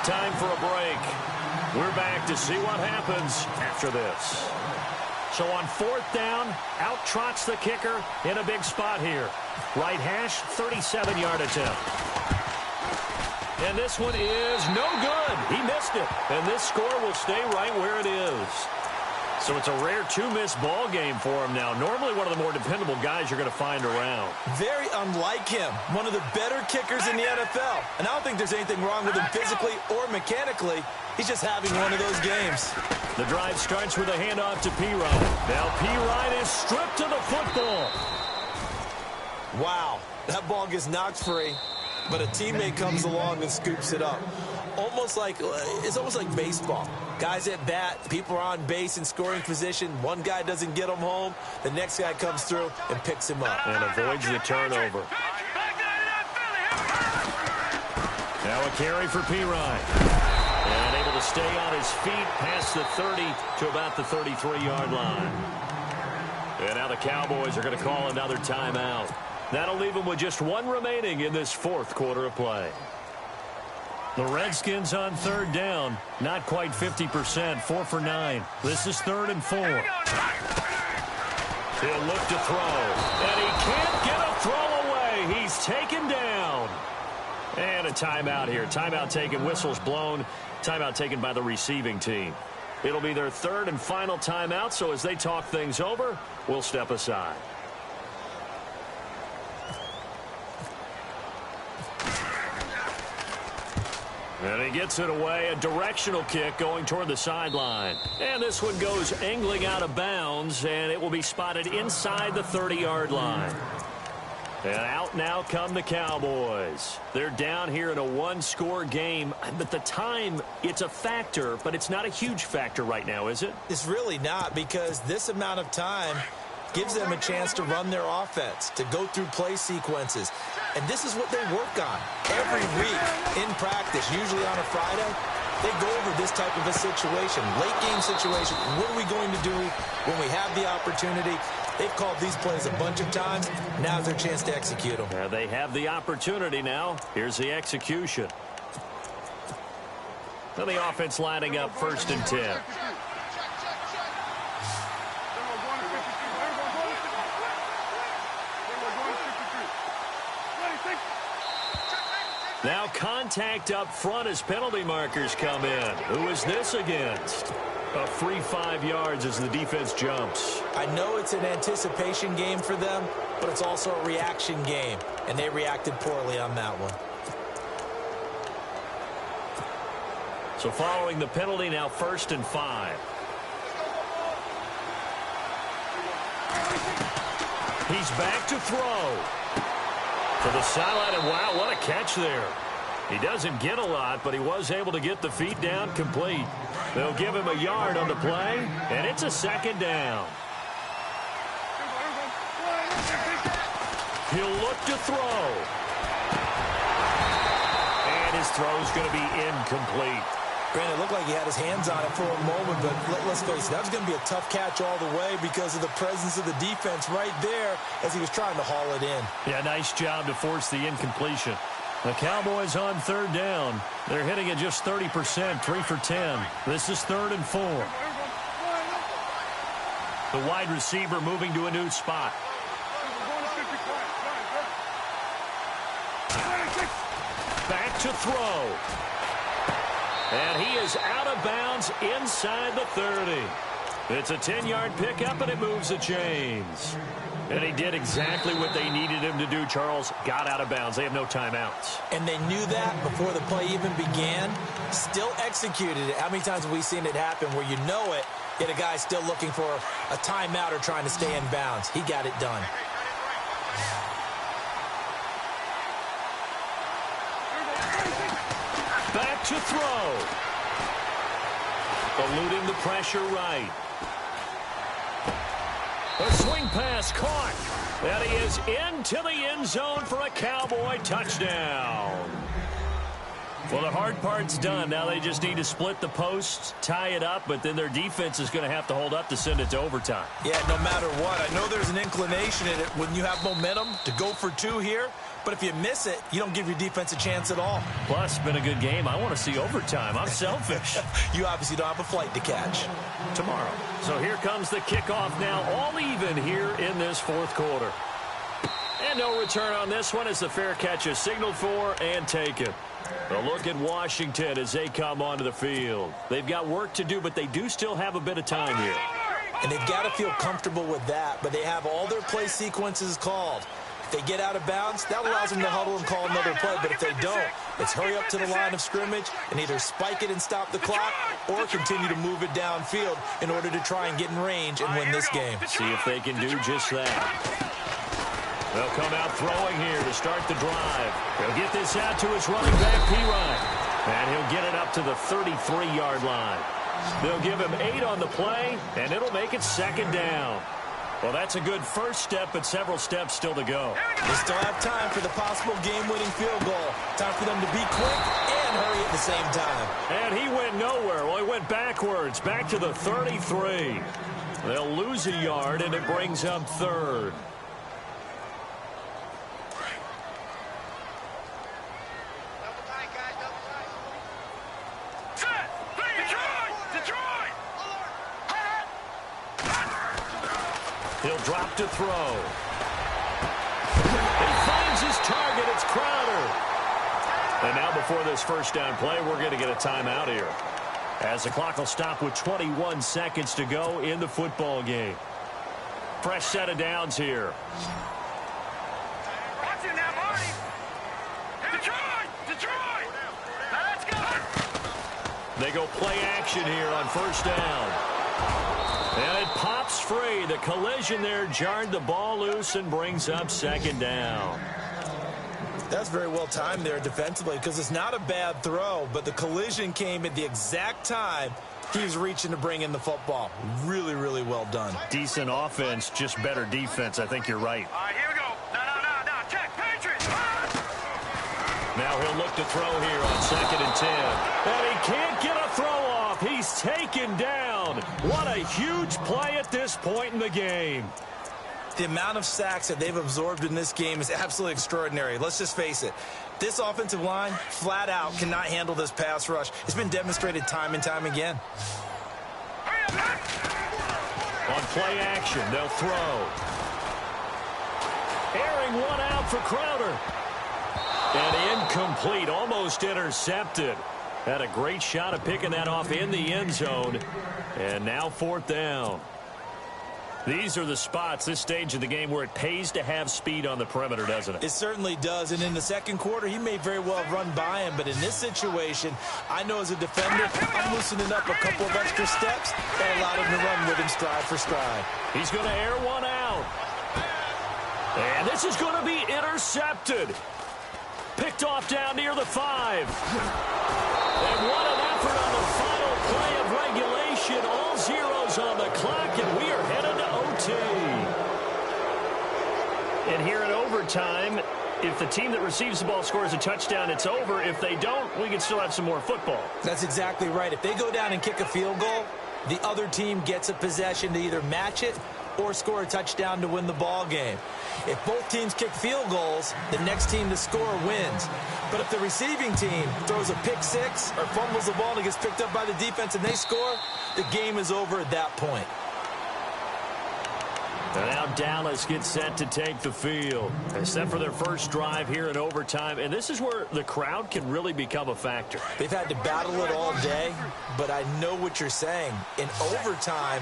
Time for a break. We're back to see what happens after this. So on 4th down, out trots the kicker in a big spot here. Right hash, 37-yard attempt. And this one is no good. He missed it. And this score will stay right where it is. So it's a rare 2-miss ball game for him now. Normally one of the more dependable guys you're going to find around.
Very unlike him. One of the better kickers in the NFL. And I don't think there's anything wrong with him physically or mechanically. He's just having one of those games.
The drive starts with a handoff to P-Ryan. Now P-Ryan is stripped to the football.
Wow, that ball gets knocked free, but a teammate comes along and scoops it up. It's almost like baseball. Guys at bat, people are on base in scoring position. One guy doesn't get him home. The next guy comes through and picks him up.
And avoids the turnover. Now a carry for P-Ryan. And able to stay on his feet past the 30 to about the 33-yard line. And now the Cowboys are going to call another timeout. That'll leave them with just 1 remaining in this 4th quarter of play. The Redskins on third down. Not quite 50%. 4 for 9. This is 3rd and 4. He'll look to throw. And he can't get a throw away. He's taken down. And a timeout here. Timeout taken. Whistles blown. Timeout taken by the receiving team. It'll be their 3rd and final timeout. So as they talk things over, we'll step aside. And he gets it away, a directional kick going toward the sideline. And this one goes angling out of bounds, and it will be spotted inside the 30-yard line. And out now come the Cowboys. They're down here in a one-score game, but the time, it's a factor, but it's not a huge factor right now, is it?
It's really not, because this amount of time gives them a chance to run their offense, to go through play sequences. And this is what they work on every week in practice, usually on a Friday. They go over this type of a situation, late game situation. What are we going to do when we have the opportunity? They've called these plays a bunch of times. Now's their chance to execute them.
Yeah, they have the opportunity now. Here's the execution. Now the offense lining up 1st and 10. Now contact up front as penalty markers come in. Who is this against? A free 5 yards as the defense jumps.
I know it's an anticipation game for them, but it's also a reaction game, and they reacted poorly on that one.
So following the penalty, now 1st and 5. He's back to throw. To the sideline, and wow, what a catch there. He doesn't get a lot, but he was able to get the feet down complete. They'll give him a yard on the play, and it's a 2nd down. He'll look to throw. And his throw's going to be incomplete.
Granted, it looked like he had his hands on it for a moment, but let's face it, that was going to be a tough catch all the way because of the presence of the defense right there as he was trying to haul it in.
Yeah, nice job to force the incompletion. The Cowboys on 3rd down. They're hitting at just 30%, 3 for 10. This is 3rd and 4. The wide receiver moving to a new spot. Back to throw. And he is out of bounds inside the 30. It's a 10-yard pickup, and it moves the chains. And he did exactly what they needed him to do, Charles. Got out of bounds. They have no timeouts.
And they knew that before the play even began. Still executed it. How many times have we seen it happen where you know it, yet a guy's still looking for a timeout or trying to stay in bounds? He got it done.
Back to throw. Eluding the pressure right. A swing pass caught. And he is into the end zone for a Cowboy touchdown. Well, the hard part's done. Now they just need to split the posts, tie it up, but then their defense is going to have to hold up to send it to overtime.
Yeah, no matter what. I know there's an inclination in it when you have momentum to go for 2 here, but if you miss it, you don't give your defense a chance at all.
Plus, been a good game. I want to see overtime. I'm selfish.
You obviously don't have a flight to catch.
Tomorrow. So here comes the kickoff now, all even here in this 4th quarter. And no return on this one as the fair catch is signaled for and taken. A look at Washington as they come onto the field. They've got work to do, but they do still have a bit of time here.
And they've got to feel comfortable with that, but they have all their play sequences called. If they get out of bounds, that allows them to huddle and call another play, but if they don't, it's hurry up to the line of scrimmage and either spike it and stop the clock or continue to move it downfield in order to try and get in range and win this game.
See if they can do just that. They'll come out throwing here to start the drive. He'll get this out to his running back, P. And he'll get it up to the 33-yard line. They'll give him 8 on the play, and it'll make it 2nd down. Well, that's a good first step, but several steps still to go.
They still have time for the possible game-winning field goal. Time for them to be quick and hurry at the same time.
And he went nowhere. Well, he went backwards, back to the 33. They'll lose a yard, and it brings up 3rd. He'll drop to throw. He finds his target. It's Crowder. And now before this first down play, we're going to get a timeout here, as the clock will stop with 21 seconds to go in the football game. Fresh set of downs here.
Watch it now, Marty. Detroit! Detroit! Now let's go!
They go play action here on first down. And it pops free. The collision there jarred the ball loose and brings up second down.
That's very well timed there defensively because it's not a bad throw, but the collision came at the exact time he was reaching to bring in the football. Really, really well done.
Decent offense, just better defense. I think you're right.
All right, here we go. No. Check, Patriots.
Now he'll look to throw here on 2nd and 10. And he can't get a throw off. He's taken down. What a huge play at this point in the game.
The amount of sacks that they've absorbed in this game is absolutely extraordinary. Let's just face it. This offensive line, flat out, cannot handle this pass rush. It's been demonstrated time and time again.
On play action, they'll throw. Airing one out for Crowder. And incomplete, almost intercepted. Had a great shot at picking that off in the end zone. And now 4th down. These are the spots, this stage of the game, where it pays to have speed on the perimeter, doesn't it?
It certainly does, and in the second quarter, he may very well have run by him, but in this situation, I know as a defender, I'm loosening up a couple of extra steps that allowed him to run with him stride for stride.
He's going to air one out. And this is going to be intercepted. Picked off down near the 5. And what an effort on the final play of regulation. All zeros on the clock, and we are headed to OT. And here in overtime, if the team that receives the ball scores a touchdown, it's over. If they don't, we can still have some more football.
That's exactly right. If they go down and kick a field goal, the other team gets a possession to either match it or score a touchdown to win the ball game. If both teams kick field goals, the next team to score wins. But if the receiving team throws a pick six or fumbles the ball and it gets picked up by the defense and they score, the game is over at that point.
And now Dallas gets set to take the field. They're set for their first drive here in overtime. And this is where the crowd can really become a factor.
They've had to battle it all day, but I know what you're saying. In overtime,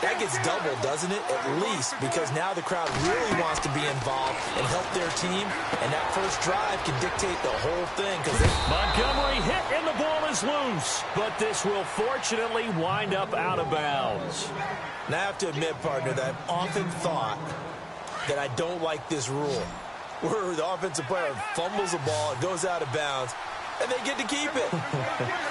that gets doubled, doesn't it? At least, because now the crowd really wants to be involved and help their team, and that first drive can dictate the whole thing.
Montgomery hit, and the ball is loose, but this will fortunately wind up out of bounds.
Now, I have to admit, partner, that I've often thought that I don't like this rule, where the offensive player fumbles the ball, it goes out of bounds, and they get to keep it.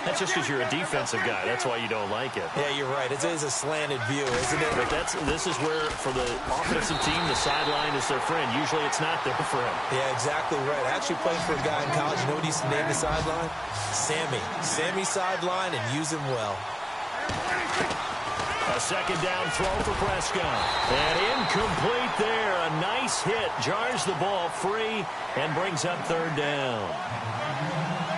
That's just because you're a defensive guy. That's why you don't like it.
Yeah, you're right. It is a slanted view, isn't it?
But this is where, for the offensive team, the sideline is their friend. Usually it's not their friend.
Yeah, exactly right. I actually played for a guy in college. You know what he used to name the sideline? Sammy. Sammy sideline, and use him well.
A second down throw for Prescott. And incomplete there. A nice hit. Jars the ball free and brings up 3rd down.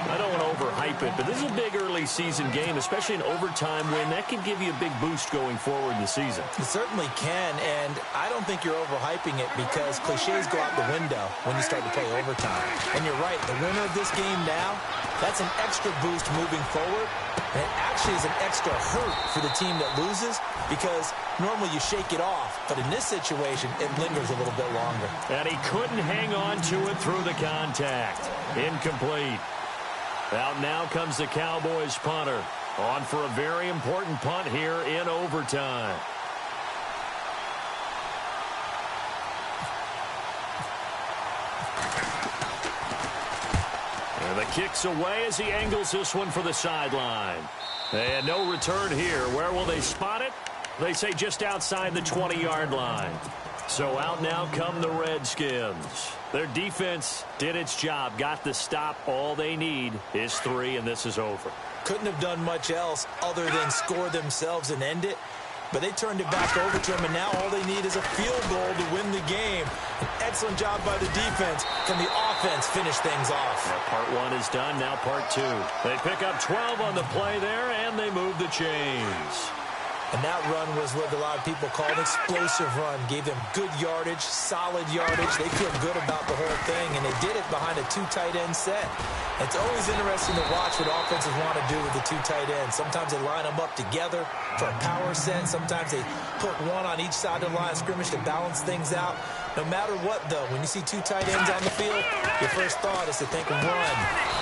I don't want to overhype it, but this is a big early season game, especially an overtime win. That can give you a big boost going forward in the season.
It certainly can, and I don't think you're overhyping it because cliches go out the window when you start to play overtime. And you're right, the winner of this game now, that's an extra boost moving forward. And it actually is an extra hurt for the team that loses because normally you shake it off. But in this situation, it lingers a little bit longer.
And he couldn't hang on to it through the contact. Incomplete. Out now comes the Cowboys punter. On for a very important punt here in overtime. And the kick's away as he angles this one for the sideline. And no return here. Where will they spot it? They say just outside the 20-yard line. So out now come the Redskins. Their defense did its job, got the stop. All they need is 3, and this is over.
Couldn't have done much else other than score themselves and end it. But they turned it back over to him, and now all they need is a field goal to win the game. An excellent job by the defense. Can the offense finish things off?
Now part 1 is done, now part 2. They pick up 12 on the play there, and they move the chains.
And that run was what a lot of people call an explosive run. Gave them good yardage, solid yardage. They feel good about the whole thing, and they did it behind a 2 tight end set. It's always interesting to watch what offenses want to do with the 2 tight ends. Sometimes they line them up together for a power set. Sometimes they put one on each side of the line of scrimmage to balance things out. No matter what, though, when you see two tight ends on the field, your first thought is to think run.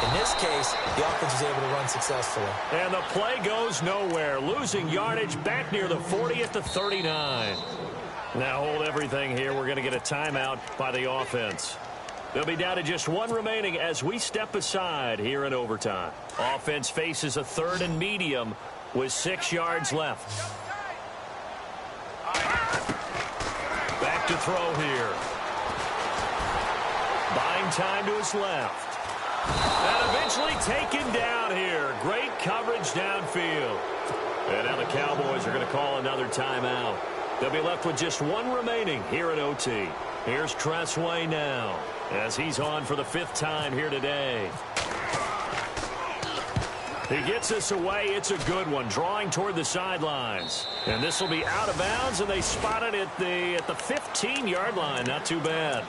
In this case, the offense was able to run successfully.
And the play goes nowhere, losing yardage back near the 40 at the 39. Now hold everything here. We're going to get a timeout by the offense. They'll be down to just one remaining as we step aside here in overtime. Offense faces a 3rd and medium with 6 yards left. Back to throw here. Buying time to his left. And eventually taken down here. Great coverage downfield. And now the Cowboys are going to call another timeout. They'll be left with just one remaining here in OT. Here's Tressway now as he's on for the 5th time here today. He gets us away. It's a good one, drawing toward the sidelines. And this will be out of bounds, and they spot it at the 15-yard line. Not too bad.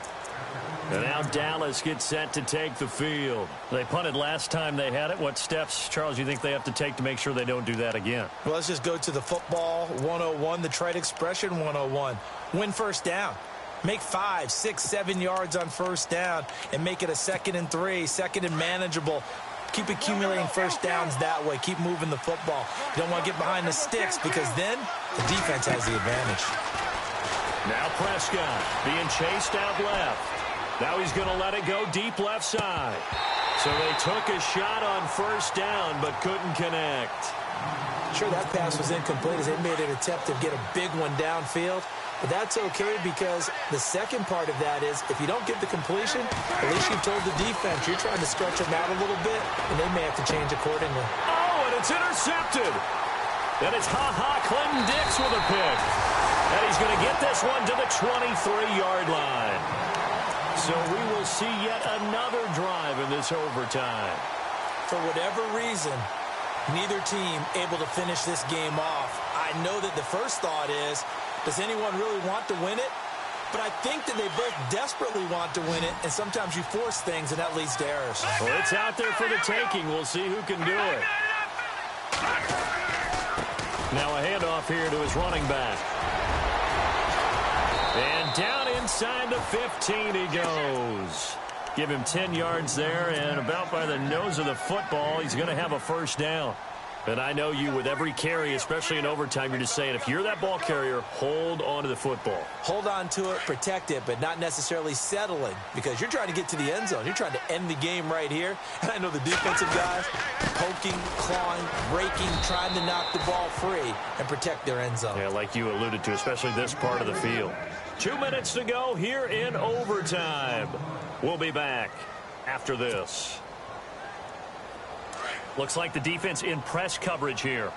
And now Dallas gets set to take the field. They punted last time they had it. What steps, Charles, you think they have to take to make sure they don't do that again?
Well, let's just go to the football 101, the trite expression 101. Win first down. Make 5, 6, 7 yards on first down and make it a 2nd and 3, 2nd and manageable. Keep accumulating first downs that way. Keep moving the football. You don't want to get behind the sticks because then the defense has the advantage.
Now Prescott being chased out left. Now he's going to let it go deep left side. So they took a shot on first down but couldn't connect.
Sure, that pass was incomplete as they made an attempt to get a big one downfield. But that's okay because the second part of that is if you don't get the completion, at least you've told the defense you're trying to stretch them out a little bit, and they may have to change accordingly.
Oh, and it's intercepted. Then it's Clinton Dix with a pick. And he's going to get this one to the 23-yard line. So we will see yet another drive in this overtime.
For whatever reason, neither team able to finish this game off. I know that the first thought is, does anyone really want to win it? But I think that they both desperately want to win it, and sometimes you force things, and that leads to errors.
Well, it's out there for the taking. We'll see who can do it. Now a handoff here to his running back. And down inside the 15 he goes. Give him 10 yards there, and about by the nose of the football, he's going to have a first down. And I know you, with every carry, especially in overtime, you're just saying, if you're that ball carrier, hold on to the football.
Hold on to it, protect it, but not necessarily settling, because you're trying to get to the end zone. You're trying to end the game right here. And I know the defensive guys poking, clawing, breaking, trying to knock the ball free and protect their end zone.
Yeah, like you alluded to, especially this part of the field. 2 minutes to go here in overtime. We'll be back after this. Looks like the defense in press coverage here.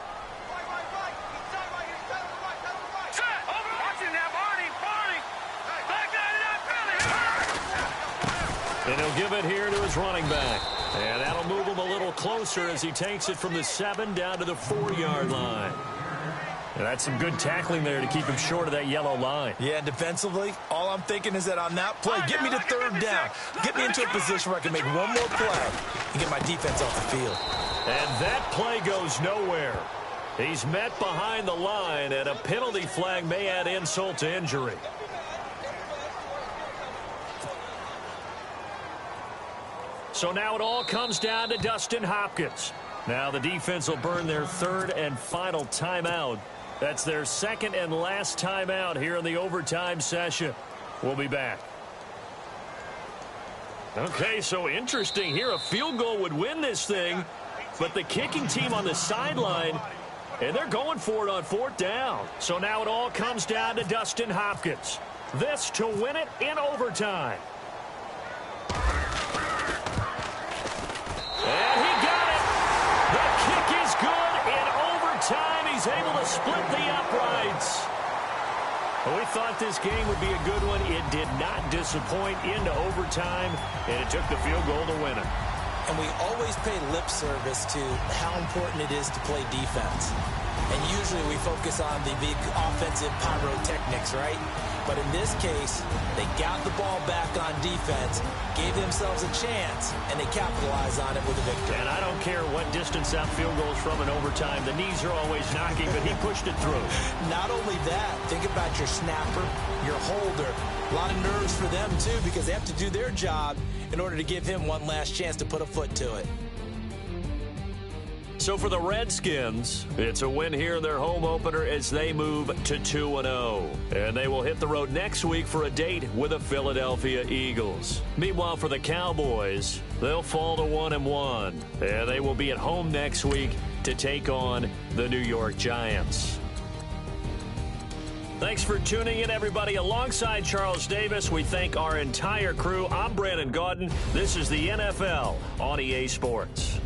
And he'll give it here to his running back. And that'll move him a little closer as he takes it from the 7 down to the 4-yard line. And that's some good tackling there to keep him short of that yellow line.
Yeah, defensively, all I'm thinking is that on that play, get me to 3rd down. Get me into a position where I can make one more play and get my defense off the field.
And that play goes nowhere. He's met behind the line, and a penalty flag may add insult to injury. So now it all comes down to Dustin Hopkins. Now the defense will burn their 3rd and final timeout. That's their 2nd and last timeout here in the overtime session. We'll be back. Okay, so interesting here. A field goal would win this thing, but the kicking team on the sideline, and they're going for it on 4th down. So now it all comes down to Dustin Hopkins. This to win it in overtime. And he got it. The kick is good in overtime. He's able to split the uprights. We thought this game would be a good one. It did not disappoint into overtime, and it took the field goal to win it.
And we always pay lip service to how important it is to play defense. And usually we focus on the big offensive pyrotechnics, right? But in this case, they got the ball back on defense, gave themselves a chance, and they capitalized on it with a victory.
And I don't care what distance that field goes from in overtime. The knees are always knocking, but he pushed it through.
Not only that, think about your snapper, your holder. A lot of nerves for them, too, because they have to do their job in order to give him one last chance to put a foot to it.
So for the Redskins, it's a win here in their home opener as they move to 2-0. And they will hit the road next week for a date with the Philadelphia Eagles. Meanwhile, for the Cowboys, they'll fall to 1-1. And they will be at home next week to take on the New York Giants. Thanks for tuning in, everybody. Alongside Charles Davis, we thank our entire crew. I'm Brandon Gaudin. This is the NFL on EA Sports.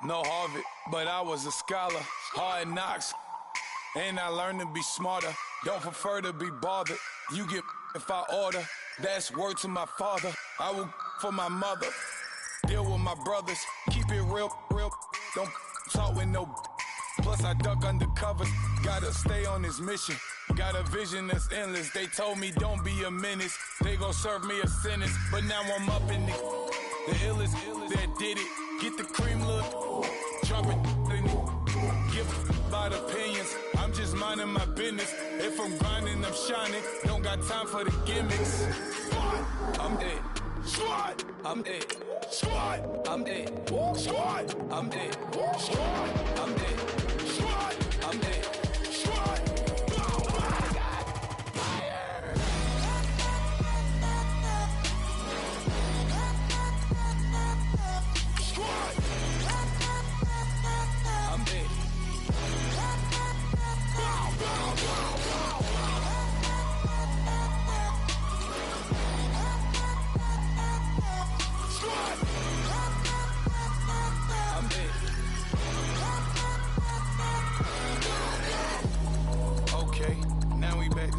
No Harvard, but I was a scholar. Hard knocks, and I learned to be smarter. Don't prefer to be bothered. You get if I order. That's word to my father. I will for my mother. Deal with my brothers. Keep it real, real. Don't talk with no. Plus I duck undercovers. Gotta stay on this mission. Got a vision that's endless. They told me don't be a menace. They gon' serve me a sentence. But now I'm up in the illest that did it. Get the cream look, drop it, give about opinions. I'm just minding my business. If I'm grinding, I'm shining. Don't got time for the gimmicks. I'm it. Squad. I'm it. Squad. I'm it. Squad. I'm it. Squad. I'm it. Squad. I'm it. Squad.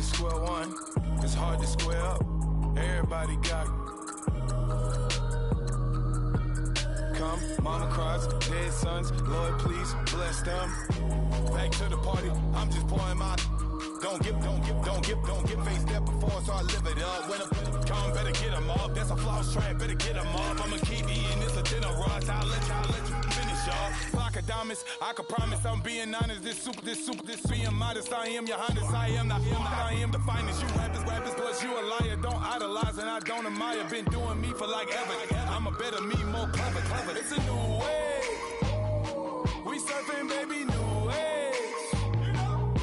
Square one, it's hard to square up. Everybody got come, mama cries, dead sons, Lord please bless them. Back to the party, I'm just pouring my. Don't get face that before, so I live it up. When I come, better get them up. That's a floss track, better get them up. I'ma keep eating this a dinner rush. I'll let you finish up. Flock of diamonds, I can promise I'm being honest. This being modest. I am your highness, I am not him, I am the finest. You rappers, plus you a liar. Don't idolize and I don't admire. Been doing me for like ever. I'm a better me, more clever. It's a new way. We surfing, baby, new ways.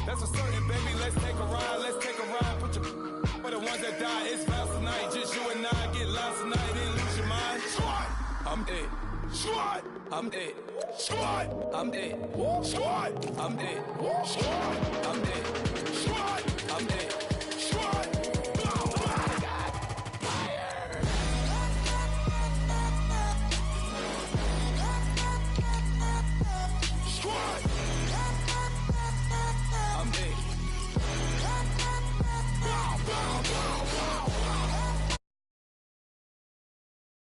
That's a certain, baby. Let's take a ride. Put your for the ones that die. It's vows tonight. Just you and I get lost tonight. Then lose your mind. Squad. I'm it. Squad. I'm it. Squad. I'm it. Squad. I'm it. Squad. I'm it. Squad. I'm it.